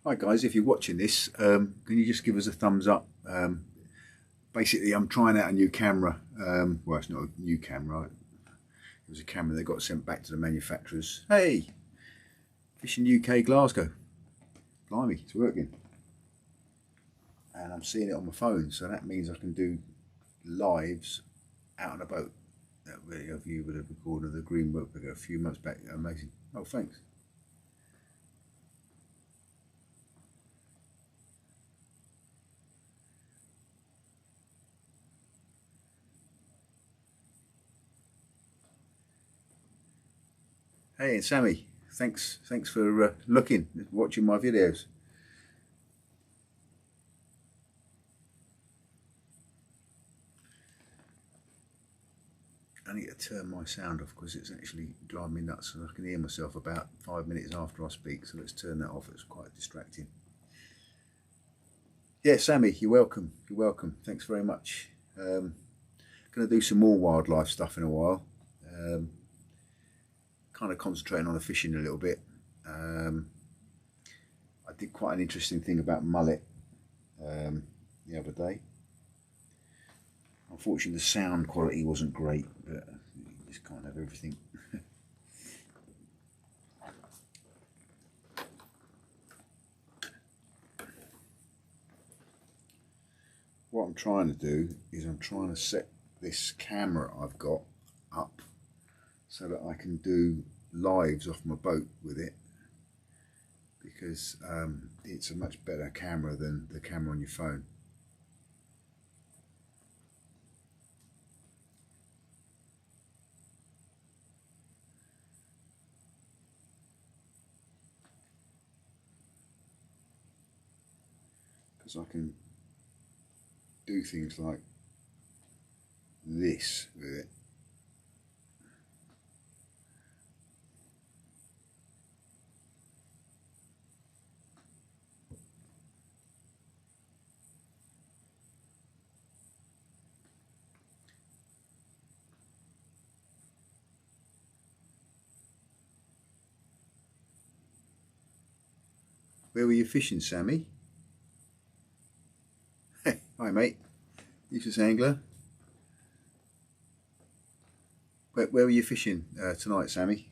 Hi guys, if you're watching this, can you just give us a thumbs up? Basically, I'm trying out a new camera. Well, it's not a new camera. It was a camera that got sent back to the manufacturers. Hey, Fishing UK Glasgow. Blimey, it's working. And I'm seeing it on my phone, so that means I can do lives out on a boat. That video of you would have recorded the green boat a few months back. Amazing. Oh, thanks. Hey, it's Sammy. Thanks for watching my videos. I need to turn my sound off because it's actually driving me nuts and I can hear myself about 5 minutes after I speak, so let's turn that off. It's quite distracting. Yeah, Sammy, you're welcome. You're welcome. Thanks very much. Going to do some more wildlife stuff in a while. Kind of concentrating on the fishing a little bit. I did quite an interesting thing about mullet the other day. Unfortunately, the sound quality wasn't great, but you just can't have everything. What I'm trying to do is I'm trying to set this camera I've got up so that I can do lives off my boat with it, because it's a much better camera than the camera on your phone. Because I can do things like this with it. Where were you fishing, Sammy? Hey, hi mate, useless angler. Where were you fishing tonight, Sammy?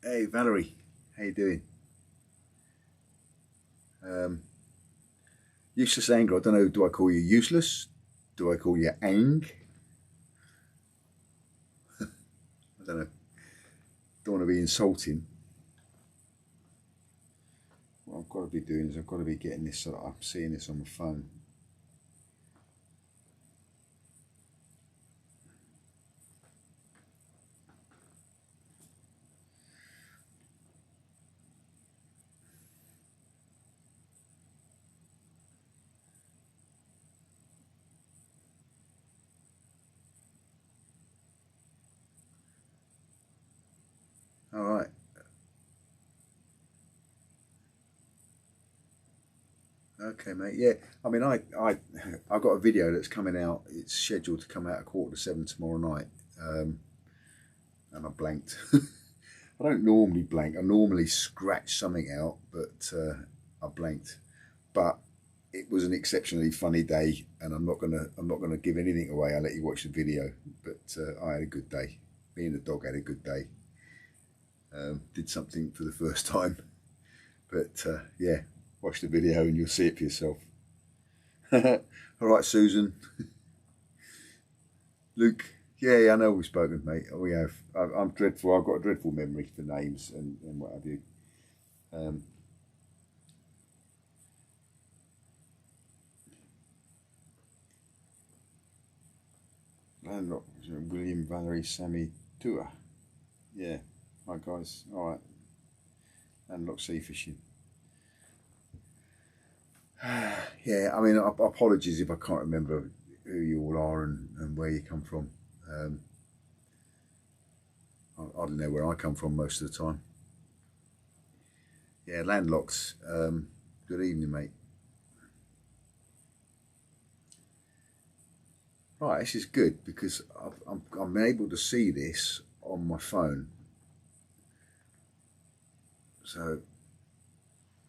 Hey Valerie, how you doing? Useless angler, I don't know, do I call you useless? Do I call you ang? I don't know. Don't want to be insulting. What I've got to be doing is I've got to be getting this so that I'm seeing this on my phone. All right. Okay, mate. Yeah, I mean, I've got a video that's coming out. It's scheduled to come out at 7:15 tomorrow night, and I blanked. I don't normally blank. I normally scratch something out, but I blanked. But it was an exceptionally funny day, and I'm not gonna give anything away. I'll let you watch the video. But I had a good day. Me and the dog had a good day. Did something for the first time, but yeah, watch the video and you'll see it for yourself. All right, Susan, Luke. Yeah, I know we've spoken, mate. We have. I'm dreadful. I've got a dreadful memory for names and what have you. Landlock, William, Valerie, Sammy, Tua. Yeah, hi guys. All right, Landlock sea fishing. Yeah, I mean, apologies if I can't remember who you all are and where you come from. I don't know where I come from most of the time. Yeah, Landlocks. Good evening, mate. Right, this is good because I'm able to see this on my phone. So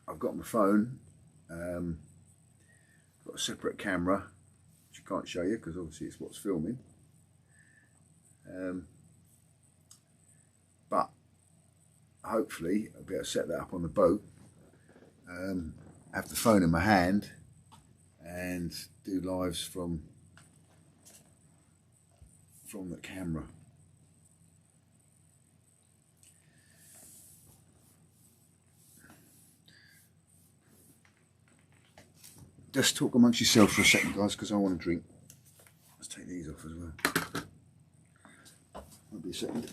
I've got my phone, got a separate camera, which I can't show you because obviously it's what's filming. But hopefully I'll be able to set that up on the boat, have the phone in my hand and do lives from the camera. Just talk amongst yourselves for a second, guys, because I want to drink. Let's take these off as well. Might be a second.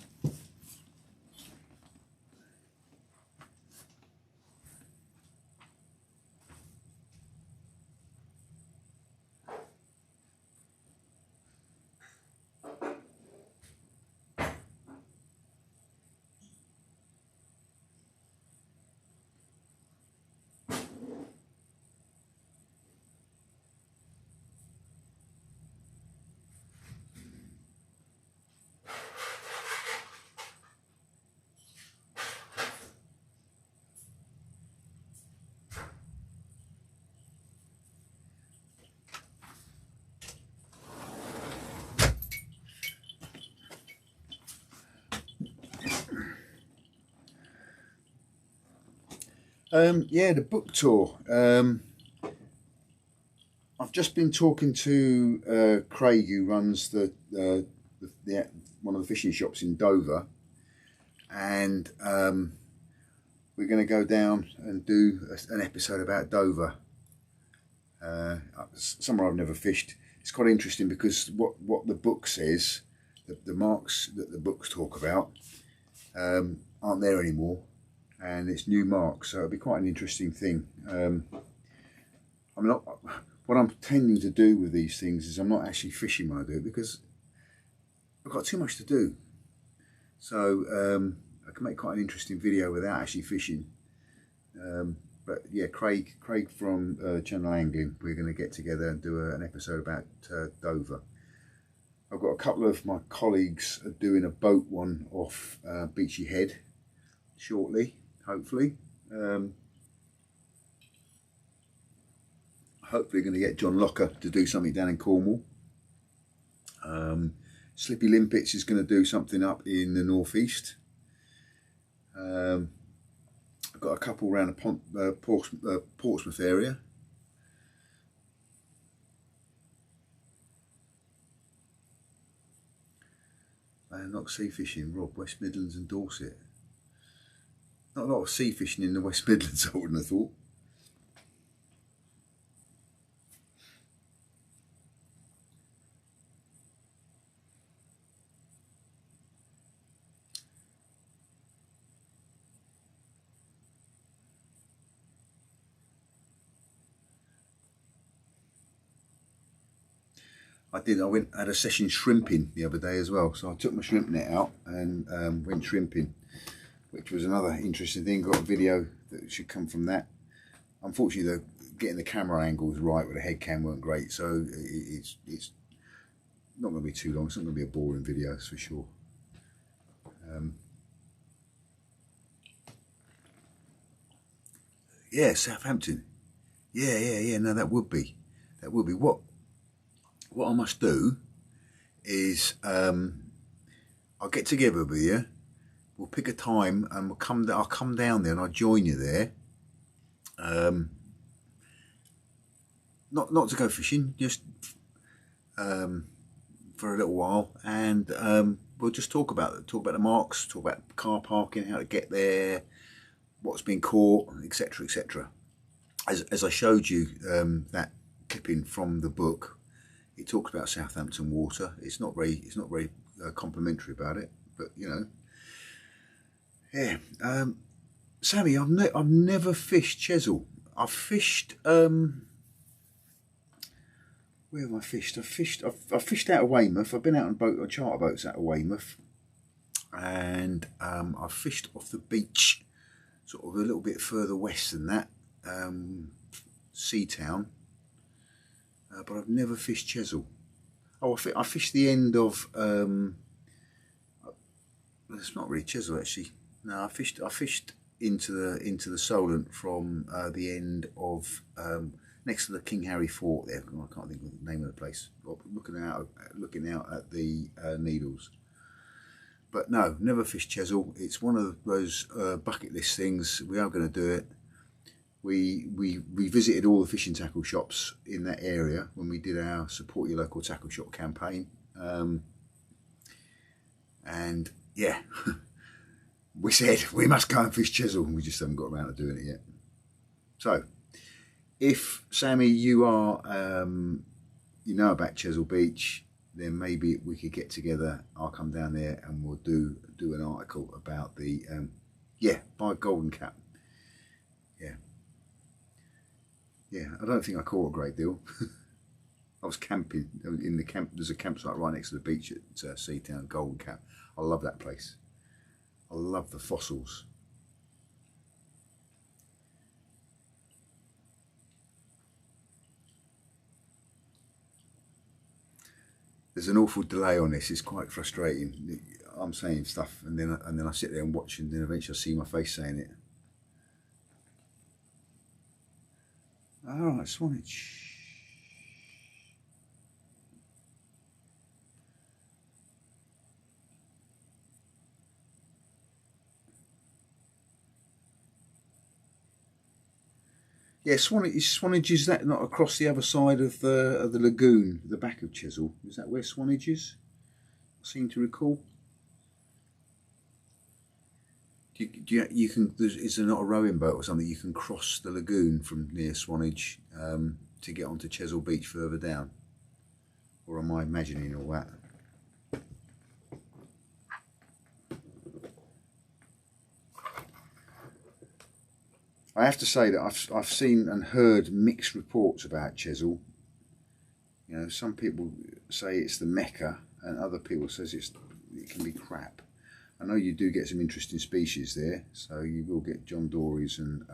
Yeah, the book tour. I've just been talking to Craig, who runs the one of the fishing shops in Dover, and we're going to go down and do an episode about Dover. Somewhere I've never fished. It's quite interesting because what the book says, the marks that the books talk about, aren't there anymore. And it's new marks, so it'll be quite an interesting thing. What I'm tending to do with these things is I'm not actually fishing when I do it because I've got too much to do. So I can make quite an interesting video without actually fishing. But yeah, Craig from Channel Angling, we're going to get together and do an episode about Dover. I've got a couple of my colleagues doing a boat one off Beachy Head shortly. Hopefully going to get John Locker to do something down in Cornwall. Slippy Limpets is going to do something up in the northeast. I've got a couple around the Portsmouth area. Landlocked sea fishing, Rob, West Midlands and Dorset. Not a lot of sea fishing in the West Midlands, I wouldn't have thought. I had a session shrimping the other day as well, so I took my shrimp net out and went shrimping, which was another interesting thing. Got a video that should come from that. Unfortunately, getting the camera angles right with the head cam weren't great, so it's not going to be too long. It's not going to be a boring video, that's for sure. Yeah, Southampton. Yeah. No, that would be. What I must do is I'll get together with you. We'll pick a time and I'll come down there and I'll join you there. Not to go fishing, just for a little while, and we'll just talk about the marks, talk about car parking, how to get there, what's been caught, etc., etc. As I showed you that clipping from the book, it talks about Southampton water. It's not very complimentary about it, but you know. Yeah, Sammy, I've never fished Chesil. I've fished. Where have I fished? I've fished out of Weymouth. I've been out on charter boats out of Weymouth, and I've fished off the beach, sort of a little bit further west than that, Seatown. But I've never fished Chesil. Oh, I fished the end of. It's not really Chesil actually. No, I fished into the Solent from the end of next to the King Harry Fort there. I can't think of the name of the place. Looking out at the Needles. But no, never fished Chesil. It's one of those bucket list things. We are going to do it. We visited all the fishing tackle shops in that area when we did our Support Your Local Tackle Shop campaign. And yeah, we said we must go and fish Chesil, and we just haven't got around to doing it yet. So, if Sammy, you are, you know about Chesil Beach, then maybe we could get together. I'll come down there and we'll do an article about the, by Golden Cap. Yeah, I don't think I caught a great deal. I was camping in the camp. There's a campsite right next to the beach at Seatown, Golden Cap. I love that place. I love the fossils. There's an awful delay on this. It's quite frustrating. I'm saying stuff and then I sit there and watch, and then eventually I see my face saying it. All right, Swanage. Yeah, Swanage, is that not across the other side of the lagoon, the back of Chesil? Is that where Swanage is? I seem to recall. Is there not a rowing boat or something you can cross the lagoon from near Swanage to get onto Chesil Beach further down? Or am I imagining all that? I have to say that I've seen and heard mixed reports about Chesil. You know, some people say it's the Mecca, and other people says it can be crap. I know you do get some interesting species there, so you will get John Dory's and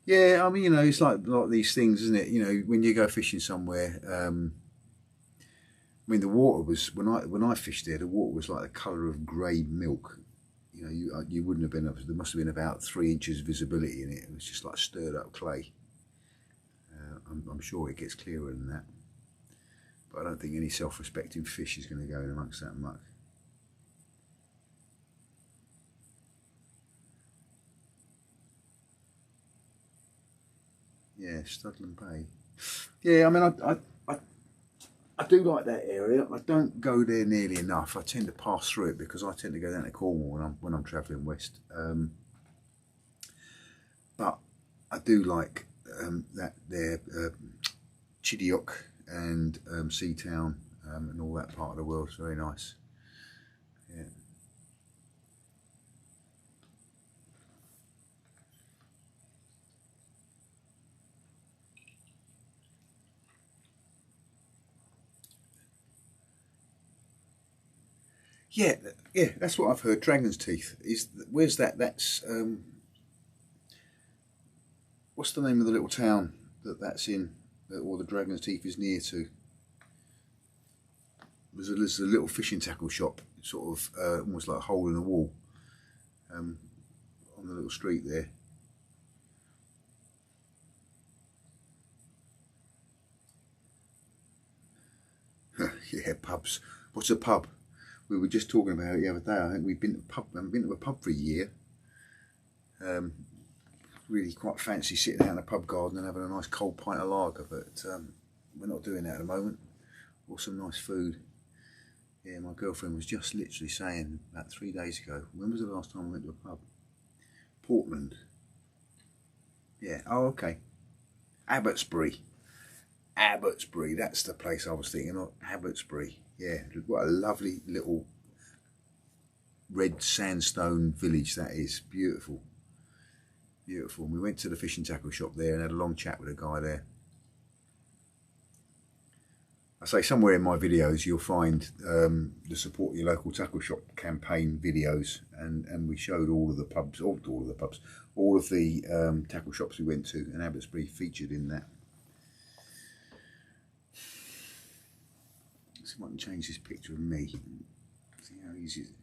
yeah, I mean, you know, it's like these things, isn't it? You know, when you go fishing somewhere, I mean, the water was when I fished there, the water was like the colour of grey milk. You know, you wouldn't have been. There must have been about 3 inches visibility in it. It was just like stirred up clay. I'm sure it gets clearer than that, but I don't think any self-respecting fish is going to go in amongst that muck. Yeah, Studland Bay. Yeah, I mean, I do like that area. I don't go there nearly enough. I tend to pass through it because I tend to go down to Cornwall when I'm travelling west. But I do like that there, Chidiock and Seatown and all that part of the world. It's very nice. Yeah. Yeah, that's what I've heard. Dragon's Teeth where's that? That's what's the name of the little town that's in, or the Dragon's Teeth is near to? There's a little fishing tackle shop, sort of almost like a hole in the wall, on the little street there. Yeah, pubs. What's a pub? We were just talking about it the other day. I think we've been to a pub. I haven't been to a pub for a year. Really quite fancy sitting out in a pub garden and having a nice cold pint of lager, but we're not doing that at the moment. Or some nice food. Yeah, my girlfriend was just literally saying about 3 days ago, when was the last time we went to a pub? Portland. Yeah, oh okay. Abbotsbury, that's the place I was thinking of. Abbotsbury. Yeah, what a lovely little red sandstone village that is. Beautiful. Beautiful. And we went to the fishing tackle shop there and had a long chat with a guy there. I say somewhere in my videos you'll find the Support Your Local Tackle Shop campaign videos, and we showed all of the pubs, all of the tackle shops we went to, and Abbotsbury featured in that. Let's see if I can change this picture of me. See how easy it is.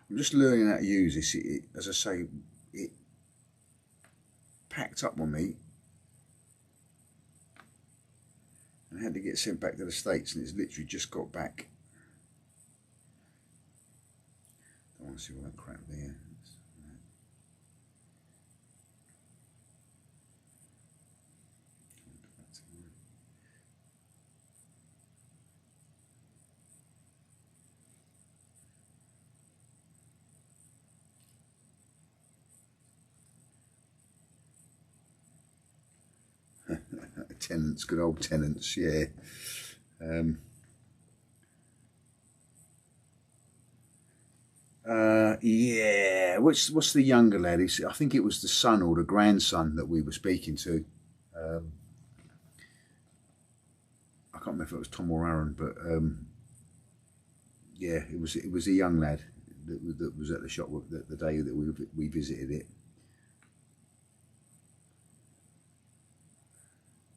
I'm just learning how to use this. As I say, it packed up on me and had to get sent back to the States, and it's literally just got back. Don't want to see all that crap there. Tennent's, good old Tennent's, yeah. Yeah. What's the younger lad? I think it was the son or the grandson that we were speaking to. I can't remember if it was Tom or Aaron, but yeah, it was a young lad that was at the shop the day that we visited it.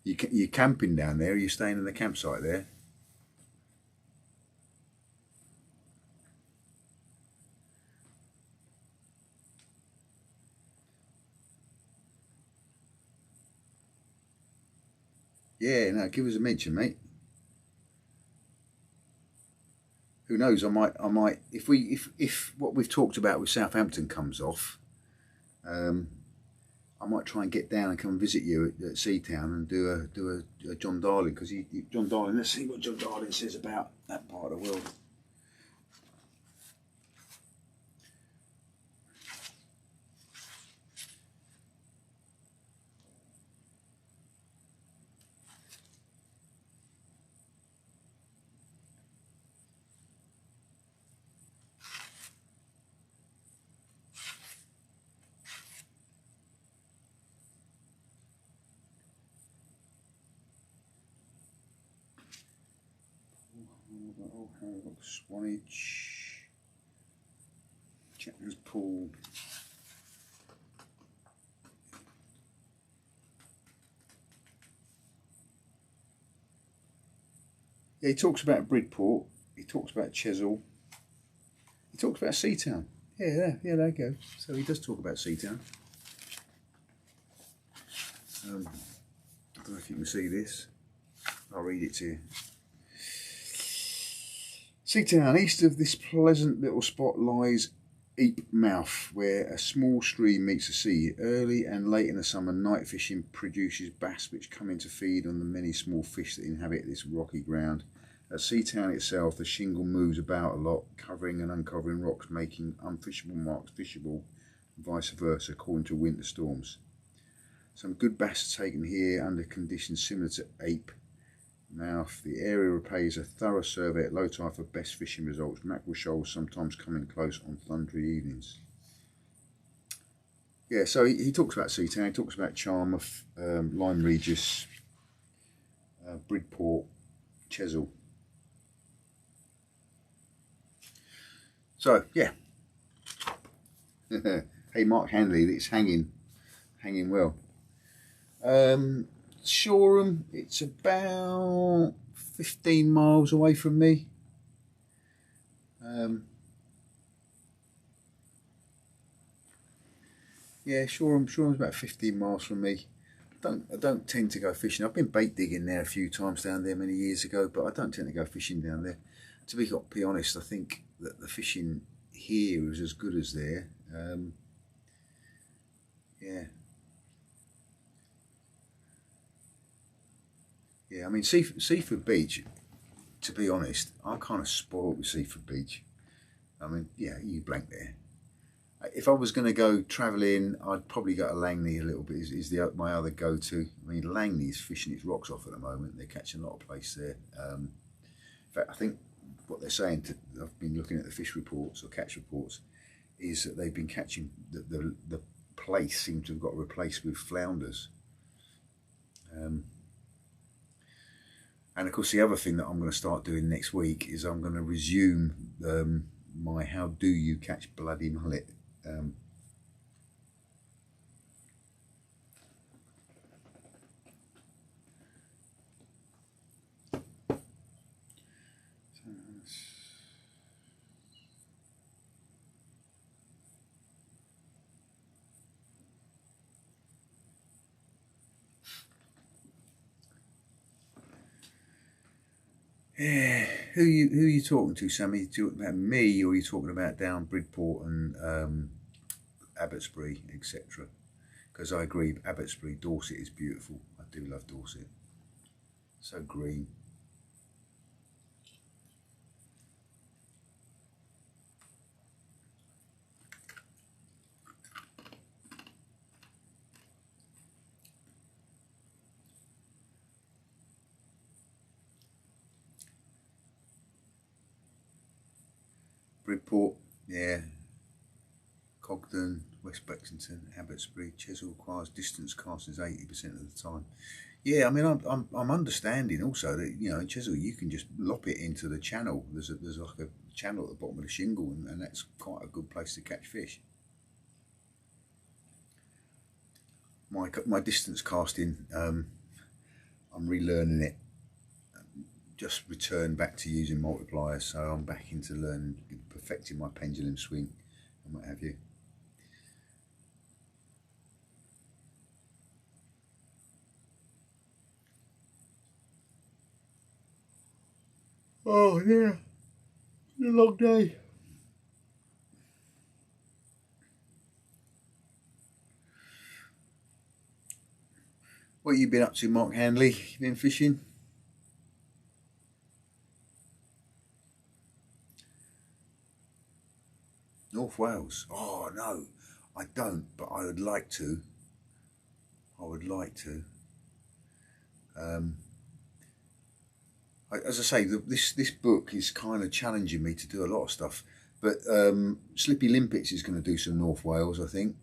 You're camping down there? Are you staying in the campsite there? Yeah, no, give us a mention, mate. Who knows? I might. If what we've talked about with Southampton comes off, I might try and get down and come and visit you at Seatown and do a John Darling, because John Darling. Let's see what John Darling says about that part of the world. Swanage, Chapman's Pool. Yeah, he talks about Bridport, he talks about Chesil, he talks about Seatown. Yeah, there you go. So he does talk about Seatown. I don't know if you can see this. I'll read it to you. Seatown, east of this pleasant little spot lies Eep Mouth, where a small stream meets the sea. Early and late in the summer, night fishing produces bass which come in to feed on the many small fish that inhabit this rocky ground. At Seatown itself, the shingle moves about a lot, covering and uncovering rocks, making unfishable marks fishable, and vice versa, according to winter storms. Some good bass are taken here under conditions similar to Eep Mouth. The area repays a thorough survey at low tide for best fishing results. Mackerel shoals sometimes coming close on thundery evenings. Yeah, so he talks about Seatown, he talks about Charmouth, Lyme Regis, Bridport, Chesil. So yeah. Hey, Mark Handley, it's hanging well. Shoreham, it's about 15 miles away from me. Yeah, Shoreham's about 15 miles from me. I don't tend to go fishing. I've been bait digging there a few times down there many years ago, but I don't tend to go fishing down there. To be honest, I think that the fishing here is as good as there. Yeah. Yeah, I mean, Seaford Beach, to be honest, I'm kind of spoiled with Seaford Beach. I mean, yeah, you blank there. If I was going to go travelling, I'd probably go to Langley a little bit, is my other go-to. I mean, Langley is fishing its rocks off at the moment. They're catching a lot of place there. In fact, I think what they're saying, I've been looking at the fish reports or catch reports, is that they've been catching, the place seems to have got replaced with flounders. And of course, the other thing that I'm going to start doing next week is I'm going to resume my How Do You Catch Bloody Mullet Yeah, who are you talking to, Sammy? You talking about me, or are you talking about down Bridport and Abbotsbury, etc.? Because I agree, Abbotsbury, Dorset is beautiful. I do love Dorset. So green. Bridport, yeah. Cogden, West Bexington, Abbotsbury, Chesil requires distance casters 80% of the time. Yeah, I mean, I'm understanding also that, you know, in Chesil you can just lop it into the channel. There's like a channel at the bottom of the shingle, and that's quite a good place to catch fish. My distance casting, I'm relearning it. Just returned back to using multipliers, so I'm back into learning, perfecting my pendulum swing and what have you. Oh yeah, it's a long day. What you been up to, Mark Handley? You been fishing? North Wales? Oh no, I don't, but I would like to. I would like to. As I say, this book is kind of challenging me to do a lot of stuff. But Slippy Limpets is going to do some North Wales, I think.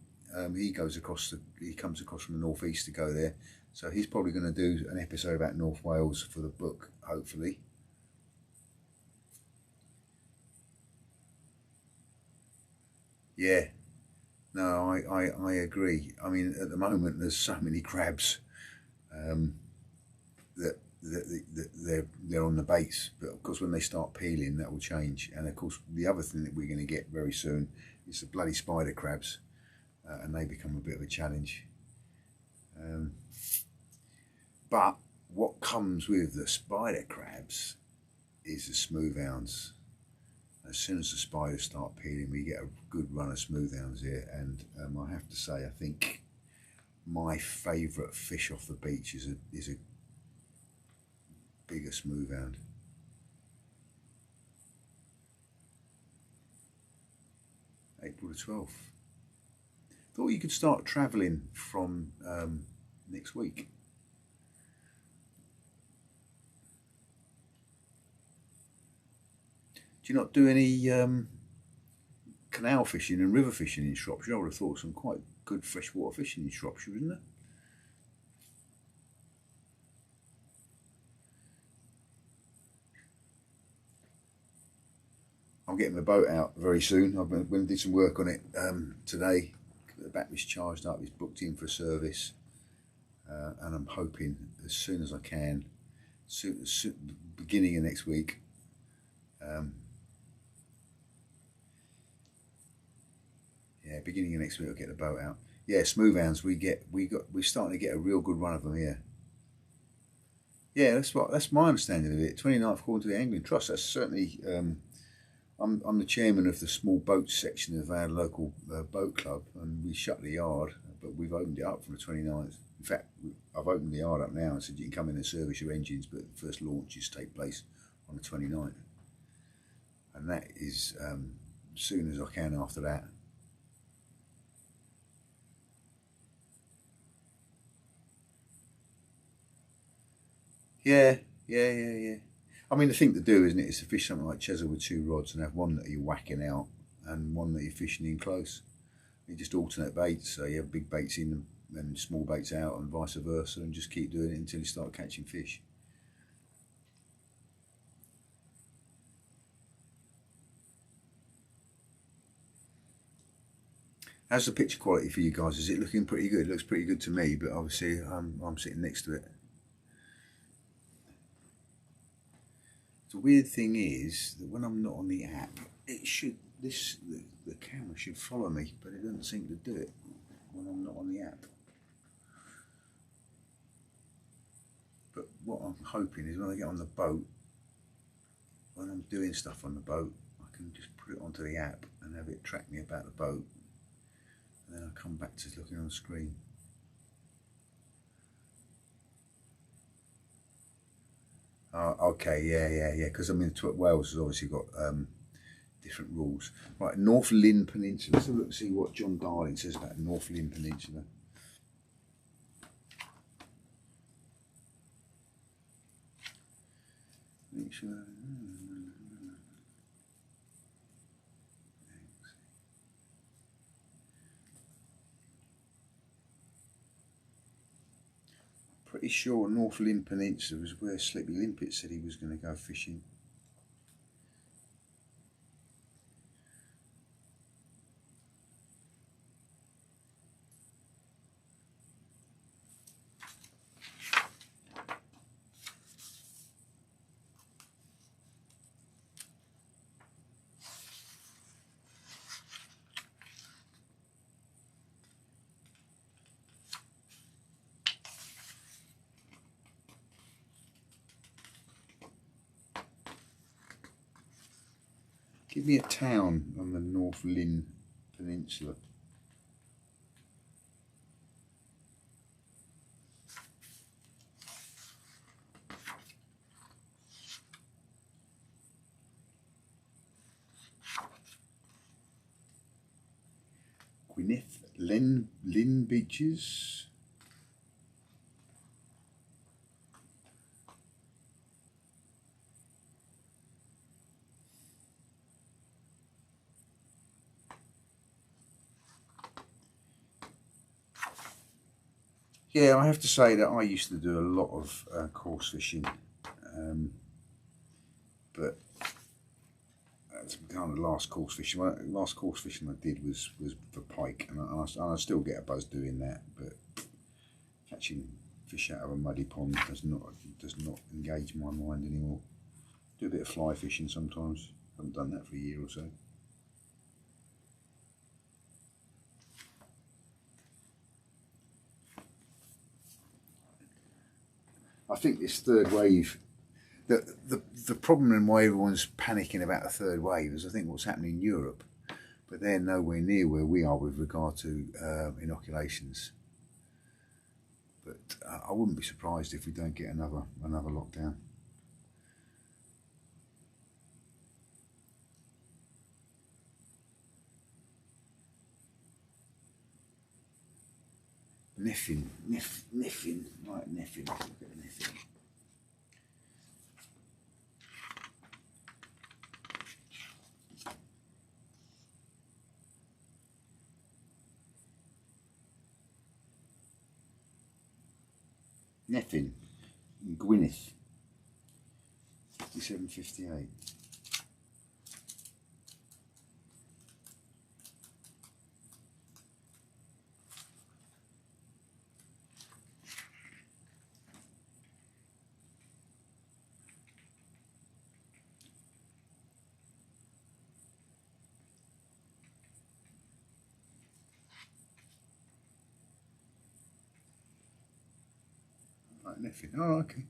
He comes across from the northeast to go there, so he's probably going to do an episode about North Wales for the book, hopefully. Yeah, no, I agree. I mean, at the moment, there's so many crabs um, that they're on the baits, but of course, when they start peeling, that will change. And of course, the other thing that we're going to get very soon is the bloody spider crabs, and they become a bit of a challenge. Um, but what comes with the spider crabs is the smooth hounds. As soon as the spiders start peeling, we get a good run of smooth hounds here, and I have to say, I think my favourite fish off the beach is a bigger smooth hound. April the 12th. Thought you could start travelling from next week. Do you not do any canal fishing and river fishing in Shropshire? I would have thought some quite good freshwater fishing in Shropshire, isn't there? I'm getting my boat out very soon. I'm going to do some work on it today. The battery's charged up, it's booked in for service, and I'm hoping as soon as I can, beginning of next week, yeah, beginning of next week I'll get the boat out. Yeah, smooth hounds. We're starting to get a real good run of them here. Yeah, that's my understanding of it. 29th according to the Angling Trust. That's certainly. I'm the chairman of the small boats section of our local boat club, and we shut the yard, but we've opened it up from the 29th. In fact, I've opened the yard up now and said you can come in and service your engines, but the first launches take place on the 29th. And that is as soon as I can after that. Yeah. I mean, the thing to do, isn't it, is to fish something like Chesil with two rods and have one that you're whacking out and one that you're fishing in close. You just alternate baits, so you have big baits in and small baits out and vice versa, and just keep doing it until you start catching fish. How's the picture quality for you guys? Is it looking pretty good? It looks pretty good to me, but obviously I'm sitting next to it. The weird thing is that when I'm not on the app, the camera should follow me, but it doesn't seem to do it when I'm not on the app. But what I'm hoping is when I get on the boat, when I'm doing stuff on the boat, I can just put it onto the app and have it track me about the boat, and then I come back to looking on the screen. Okay, yeah. Because I mean, Wales has obviously got different rules. Right, North Lynn Peninsula. Let's have a look and see what John Darling says about North Lynn Peninsula. Pretty sure North Lynn Peninsula was where Slippy Limpet said he was going to go fishing. Give me a town on the North Lynn Peninsula. Gwynedd, Lynn Beaches. Yeah, I have to say that I used to do a lot of course fishing, but that's kind of last course fishing. Last course fishing I did was for pike, and I still get a buzz doing that. But catching fish out of a muddy pond does not engage my mind anymore. Do a bit of fly fishing sometimes. Haven't done that for a year or so. I think this third wave, the problem and why everyone's panicking about a third wave is I think what's happening in Europe, but they're nowhere near where we are with regard to inoculations. But I wouldn't be surprised if we don't get another lockdown. Neffin, right, Neffin, let's look at Neffin. Neffin, Gwynedd, 57.58. Neffin. Oh, okay.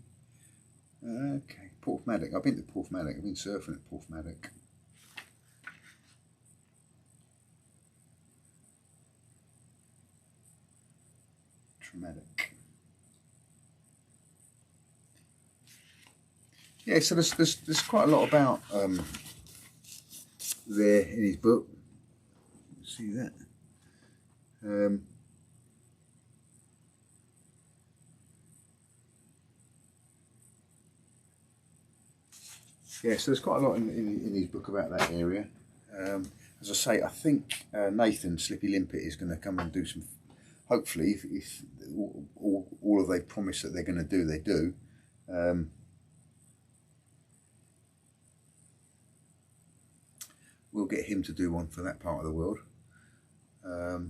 Okay. Porthmadog. I've been to Porthmadog. I've been surfing at Porthmadog. Traumatic. Yeah, so there's quite a lot about there in his book. See that? Yeah, so there's quite a lot in his book about that area. As I say, I think Nathan Slippy Limpet is going to come and do some. Hopefully, if all of they promise that they're going to do, they do. We'll get him to do one for that part of the world.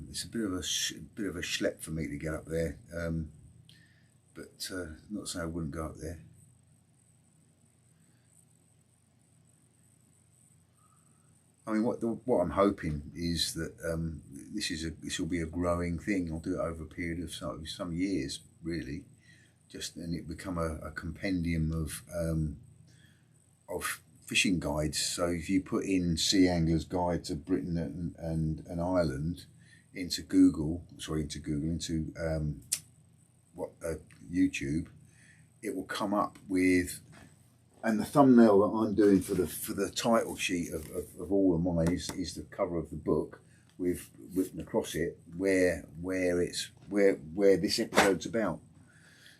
It's a bit of a schlep for me to get up there, but not to say I wouldn't go up there. I mean, what I'm hoping is that this will be a growing thing. I'll do it over a period of some years, really, and it become a compendium of fishing guides. So if you put in Sea Angler's Guide to Britain and Ireland into Google, into YouTube, it will come up with, and the thumbnail that I'm doing for the title sheet of all of mine is the cover of the book with written across it where this episode's about.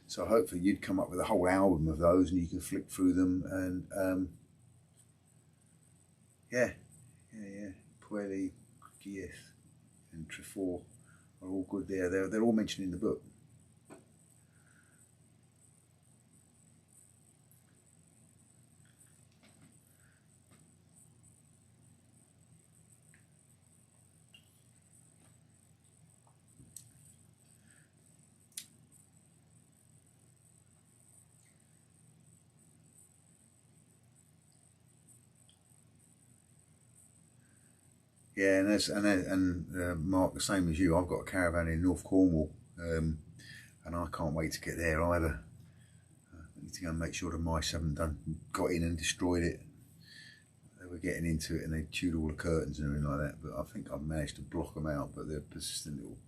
So hopefully you'd come up with a whole album of those and you can flick through them and yeah. Pueli, Gieth and Trefor are all good there. They're all mentioned in the book. Yeah, and Mark, the same as you, I've got a caravan in North Cornwall, and I can't wait to get there either. I need to go and make sure the mice haven't got in and destroyed it. They were getting into it and they chewed all the curtains and everything like that, but I think I've managed to block them out, but they're persistent little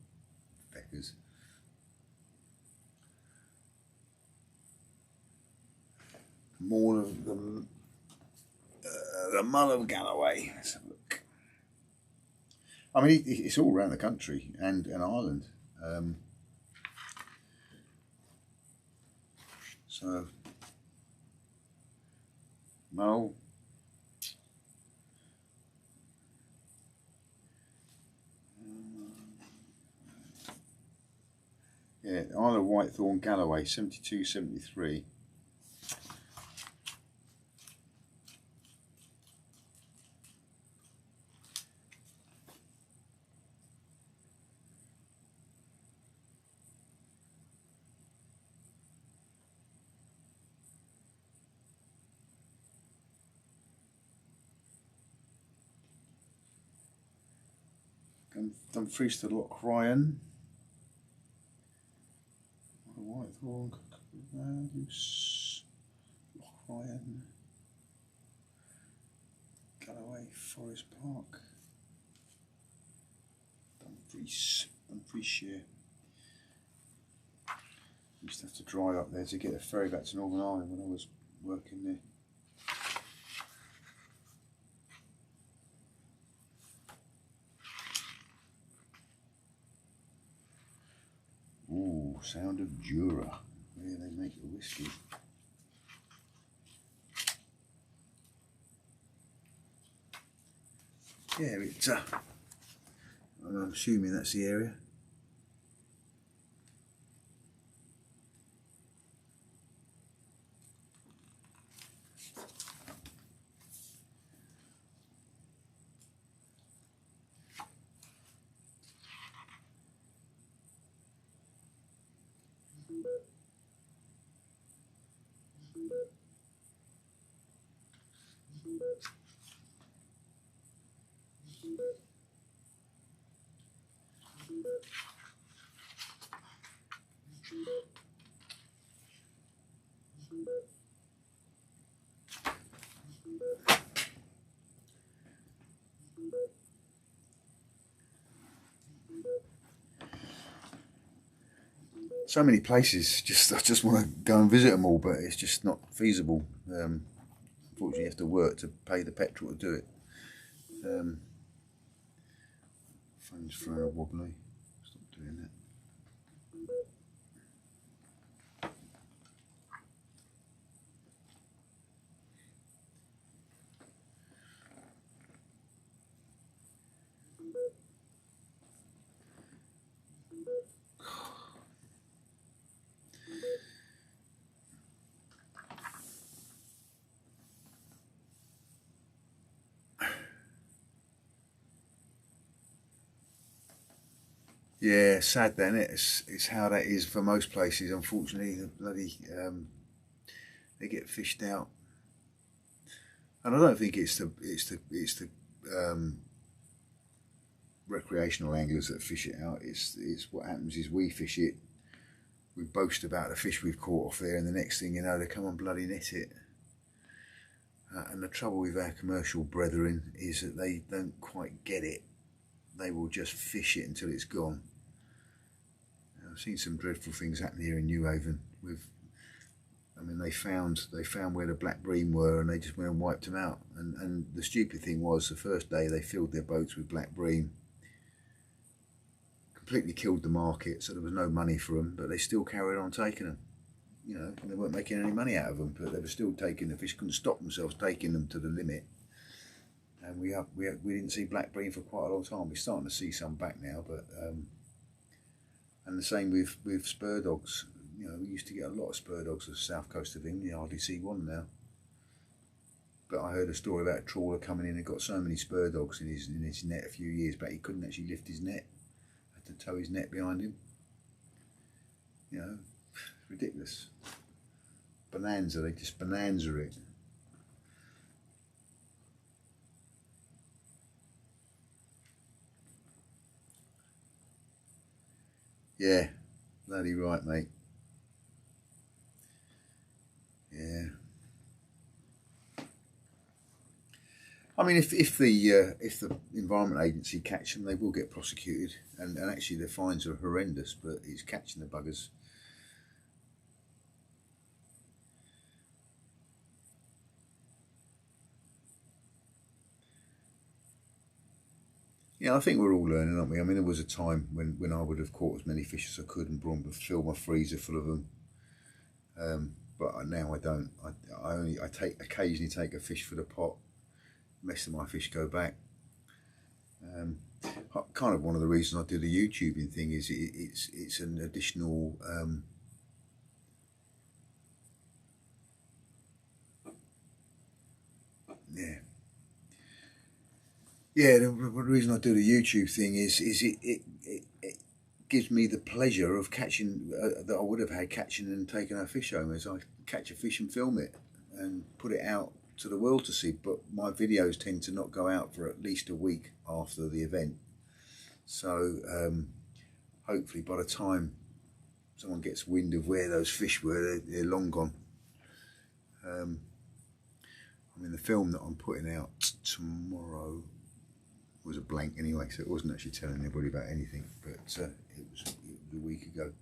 feckers. More of the Mull of Galloway. Let's have a look. I mean, it's all around the country and Ireland. So, Mull. Yeah, Isle of Whitethorn, Galloway, 7273. Dumfries to Loch Ryan. Whitethorn, Loch Ryan, Galloway, Forest Park, Dumfriesshire. Used to have to drive up there to get a ferry back to Northern Ireland when I was working there. Ooh, Sound of Jura, where they make the whiskey. Yeah, it's I'm assuming that's the area. So many places. I just want to go and visit them all, but it's just not feasible. Unfortunately, you have to work to pay the petrol to do it. Phone's throwing a wobbly. Stop doing that. Yeah, sad then. It's how that is for most places. Unfortunately, the bloody they get fished out, and I don't think it's the recreational anglers that fish it out. It's what happens is we fish it, we boast about the fish we've caught off there, and the next thing you know, they come and bloody net it. And the trouble with our commercial brethren is that they don't quite get it. They will just fish it until it's gone. I've seen some dreadful things happen here in Newhaven with, I mean, they found where the black bream were, and they just went and wiped them out. And the stupid thing was, the first day they filled their boats with black bream, completely killed the market, so there was no money for them, but they still carried on taking them. You know, and they weren't making any money out of them, but they were still taking the fish. Couldn't stop themselves taking them to the limit. And we didn't see black bream for quite a long time. We're starting to see some back now, but and the same with spur dogs. You know, we used to get a lot of spur dogs off the south coast of England. You hardly see one now. But I heard a story about a trawler coming in and got so many spur dogs in his net a few years back, he couldn't actually lift his net. Had to tow his net behind him. You know, ridiculous. Bonanza, they just bonanza it. Yeah, bloody right, mate. Yeah. I mean, if the Environment Agency catch them, they will get prosecuted, and actually the fines are horrendous. But it's catching the buggers. Yeah, I think we're all learning, aren't we? I mean, there was a time when I would have caught as many fish as I could and brought them, fill my freezer full of them. But now I don't. I occasionally take a fish for the pot. Most of my fish go back. Kind of one of the reasons I do the YouTubing thing is it's an additional the reason I do the YouTube thing is it gives me the pleasure of catching that I would have had catching and taking a fish home. As I catch a fish and film it and put it out to the world to see, but my videos tend to not go out for at least a week after the event. So hopefully by the time someone gets wind of where those fish were, they're long gone. I mean, the film that I'm putting out tomorrow was a blank anyway, so it wasn't actually telling anybody about anything, but it was a week ago.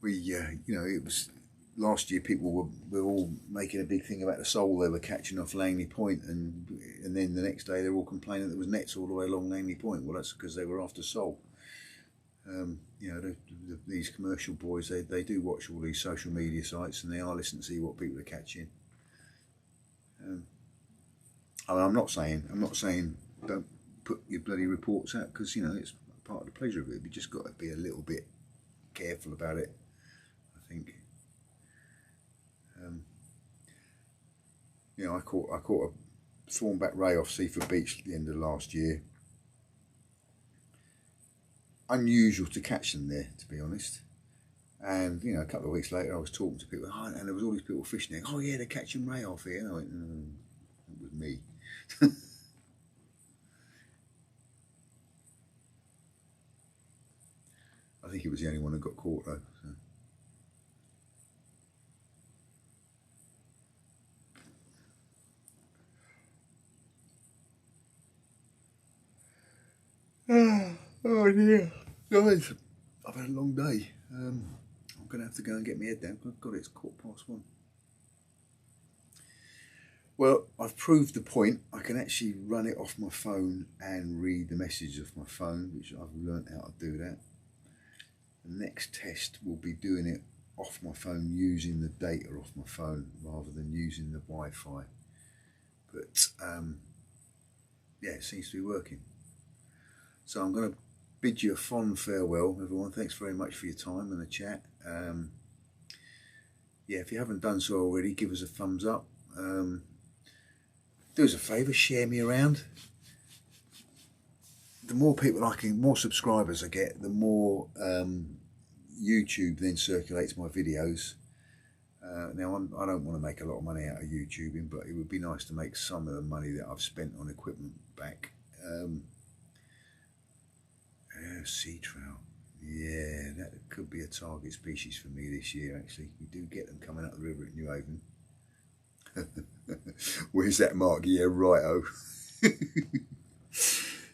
Yeah, you know, it was last year. People were all making a big thing about the sole they were catching off Langley Point, and then the next day they're all complaining that there was nets all the way along Langley Point. Well, that's because they were after sole. You know, these commercial boys, they do watch all these social media sites, and they are listening to see what people are catching. I mean, I'm not saying don't put your bloody reports out, because you know it's part of the pleasure of it. You just got to be a little bit careful about it, I think. You know, I caught a thornback ray off Seaford Beach at the end of last year. Unusual to catch them there, to be honest. And you know, a couple of weeks later, I was talking to people, and there was all these people fishing there. Oh yeah, they're catching ray off here. And I went, it was me. I think it was the only one that got caught though. So. Oh dear, guys, I've had a long day. I'm going to have to go and get my head down. God, it's 1:15. Well, I've proved the point. I can actually run it off my phone and read the message off my phone, which I've learnt how to do that. The next test will be doing it off my phone, using the data off my phone rather than using the Wi-Fi. But yeah, it seems to be working. So I'm going to bid you a fond farewell, everyone. Thanks very much for your time and the chat. Yeah, if you haven't done so already, give us a thumbs up. Do us a favour, share me around. The more people more subscribers I get, the more YouTube then circulates my videos. Now, I don't want to make a lot of money out of YouTubing, but it would be nice to make some of the money that I've spent on equipment back. Sea trout. Yeah, that could be a target species for me this year, actually. We do get them coming up the river at Newhaven. Where's that, Mark? Yeah, righto.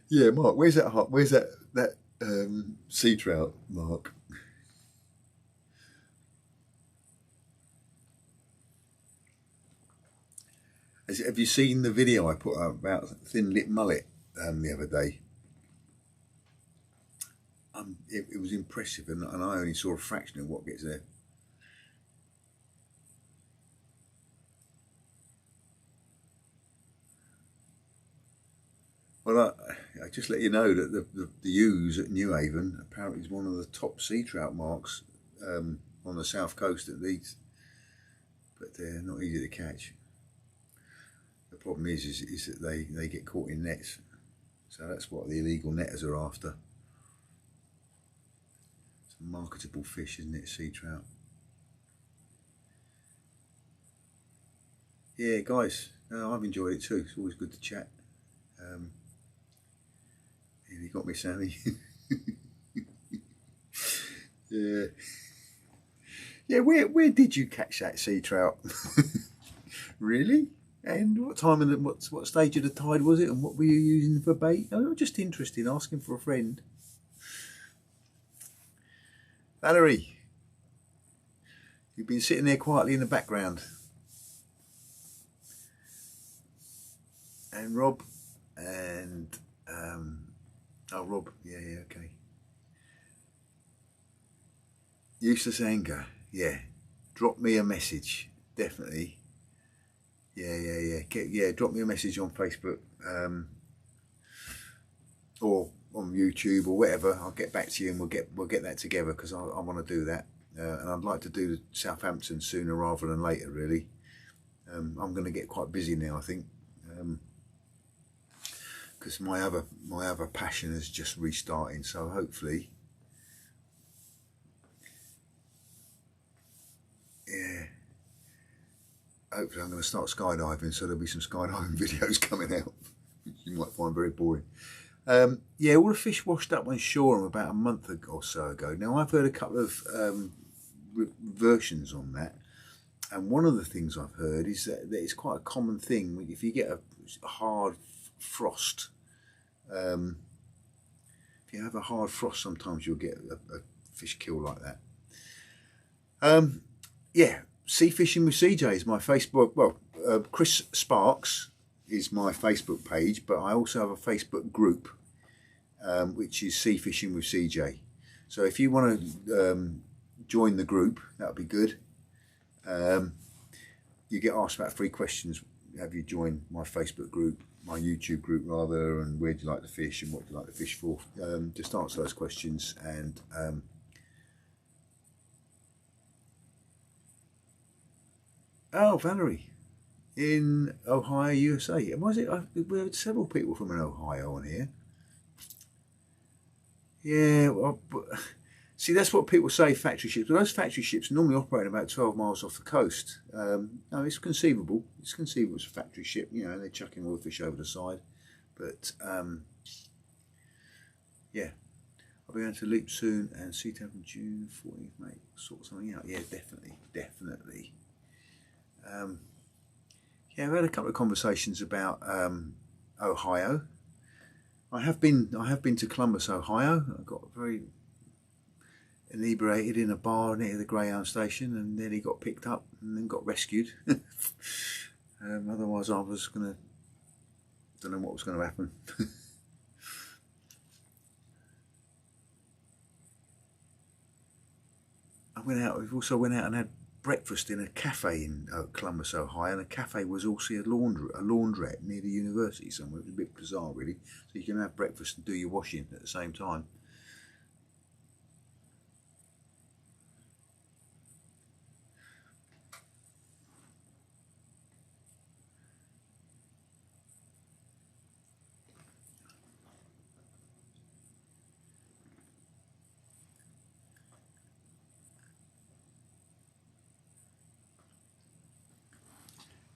Yeah, Mark, where's that sea trout, Mark? Have you seen the video I put up about thin lip mullet the other day? It was impressive, and I only saw a fraction of what gets there. Well, I just let you know that the Ouse at Newhaven apparently is one of the top sea trout marks on the south coast at least, but they're not easy to catch. The problem is that they get caught in nets, so that's what the illegal netters are after. It's a marketable fish, isn't it, sea trout? Yeah, guys, I've enjoyed it too. It's always good to chat. You got me, Sammy. Yeah. Yeah, where did you catch that sea trout? Really? And what time of what stage of the tide was it, and what were you using for bait? Oh, just interesting, asking for a friend. Valerie, you've been sitting there quietly in the background. And Rob, and oh, Rob, yeah, okay. Useless anger, yeah. Drop me a message, definitely. Yeah. Drop me a message on Facebook or on YouTube or whatever. I'll get back to you, and we'll get that together, because I want to do that, and I'd like to do Southampton sooner rather than later. Really, I'm going to get quite busy now, I think, because my other passion is just restarting. So hopefully, yeah. Hopefully I'm going to start skydiving, so there'll be some skydiving videos coming out, which you might find very boring. Yeah, all the fish washed up on Shoreham about a month or so ago. Now, I've heard a couple of versions on that, and one of the things I've heard is that it's quite a common thing. If you get a hard frost, if you have a hard frost, sometimes you'll get a fish kill like that. Yeah. Sea Fishing with CJ is my Facebook. Well, Chris Sparks is my Facebook page, but I also have a Facebook group, which is Sea Fishing with CJ. So if you want to join the group, that would be good. You get asked about 3 questions. Have you joined my Facebook group, my YouTube group rather, and where do you like to fish and what do you like to fish for? Just answer those questions, and oh, Valerie, in Ohio, USA. Was it? We had several people from Ohio on here. Yeah, well, see, that's what people say, factory ships. But those factory ships normally operate about 12 miles off the coast. No, it's conceivable. It's conceivable it's a factory ship. You know, they're chucking all the fish over the side. But, yeah. I'll be going to Leap soon and see Temple June 14th, mate. Sort something out. Yeah, definitely. Yeah, I've had a couple of conversations about Ohio. I have been to Columbus, Ohio. I got very inebriated in a bar near the Greyhound station, and nearly got picked up and then got rescued. Otherwise, I was don't know what was gonna happen. We've also went out and had breakfast in a cafe in Columbus, Ohio, and the cafe was also a laundrette near the university somewhere. It was a bit bizarre, really. So you can have breakfast and do your washing at the same time.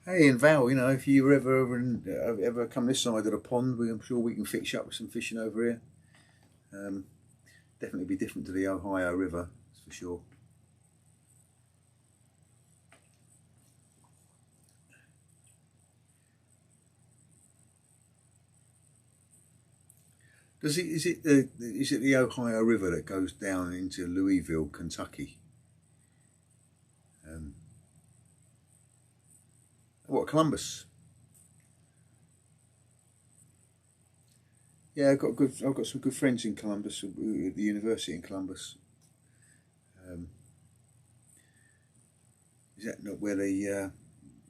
Hey, and Val, you know, if you ever come this side of the pond, I'm sure we can fix you up with some fishing over here. Definitely be different to the Ohio River, that's for sure. Is it the Ohio River that goes down into Louisville, Kentucky? What, Columbus? Yeah, I've got some good friends in Columbus, at the university in Columbus. Is that not where the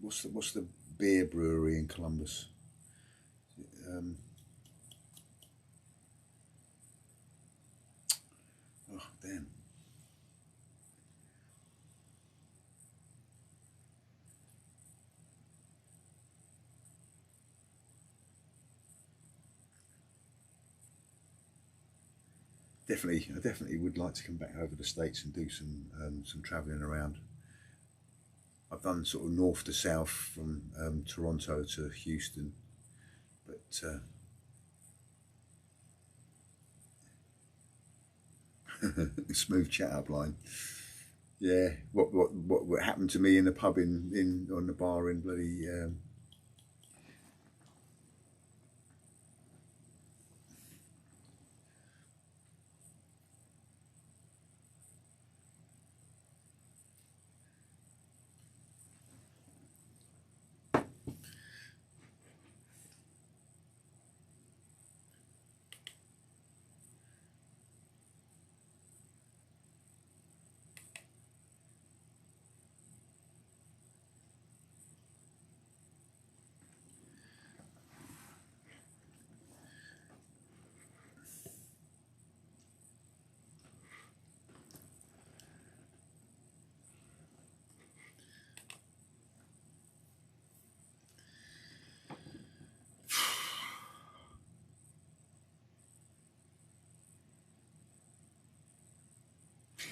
what's the beer brewery in Columbus? Oh damn. I definitely would like to come back over the States and do some travelling around. I've done sort of north to south from Toronto to Houston, but smooth chat up line. Yeah, what happened to me in the pub in on the bar in bloody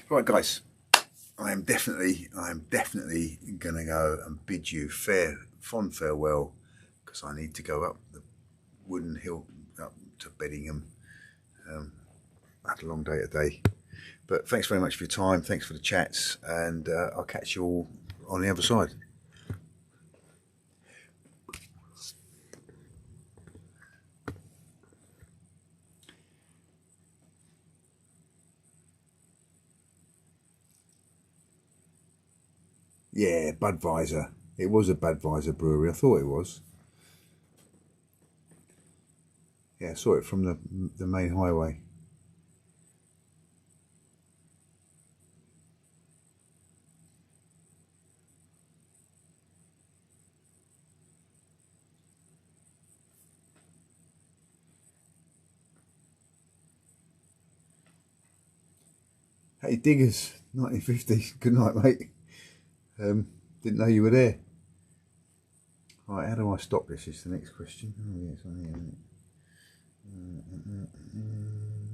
right, guys. I am definitely going to go and bid you fond farewell, because I need to go up the wooden hill up to Beddingham. I had a long day today, but thanks very much for your time. Thanks for the chats, and I'll catch you all on the other side. Yeah, Budweiser. It was a Budweiser brewery. I thought it was. Yeah, I saw it from the main highway. Hey Diggers, 1950. Good night, mate. Didn't know you were there. Right, how do I stop this? Is the next question. Oh, yeah, it's on here, isn't it?